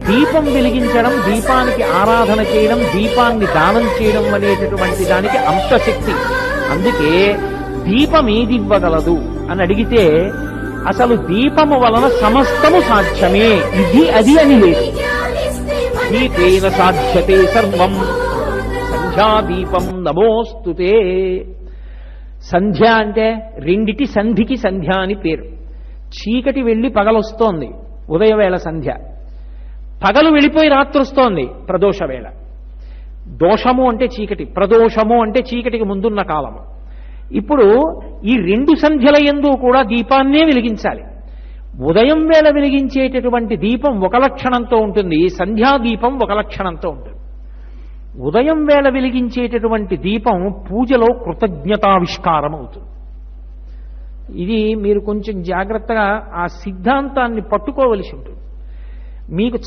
దీపం వెలిగించడం, దీపానికి ఆరాధన చేయడం, దీపాన్ని దానం చేయడం అనేటటువంటి దానికి అంత శక్తి. అందుకే దీపం ఏది ఇవ్వగలదు అని అడిగితే అసలు దీపము వలన సమస్తము సాధ్యమే, ఇది అది అని లేదు. దీపేన సాధ్యతే సర్వం సంధ్యాదీపం నమోస్తుతే. సంధ్య అంటే రెండిటి సంధికి సంధ్య అని పేరు. చీకటి వెళ్ళి పగలొస్తోంది, ఉదయవేళ సంధ్య. పగలు వెళ్ళిపోయి రాత్రి వస్తోంది, ప్రదోషవేళ. దోషము అంటే చీకటి, ప్రదోషము అంటే చీకటికి ముందున్న కాలము. ఇప్పుడు ఈ రెండు సంధ్యల యందు కూడా దీపాన్నే వెలిగించాలి. ఉదయం వేళ వెలిగించేటటువంటి దీపం ఒక లక్షణంతో ఉంటుంది, సంధ్యాదీపం ఒక లక్షణంతో ఉంటుంది. ఉదయం వేళ వెలిగించేటటువంటి దీపం పూజలో కృతజ్ఞతావిష్కారం అవుతుంది. ఇది మీరు కొంచెం జాగ్రత్తగా ఆ సిద్ధాంతాన్ని పట్టుకోవలసి ఉంటుంది. మీకు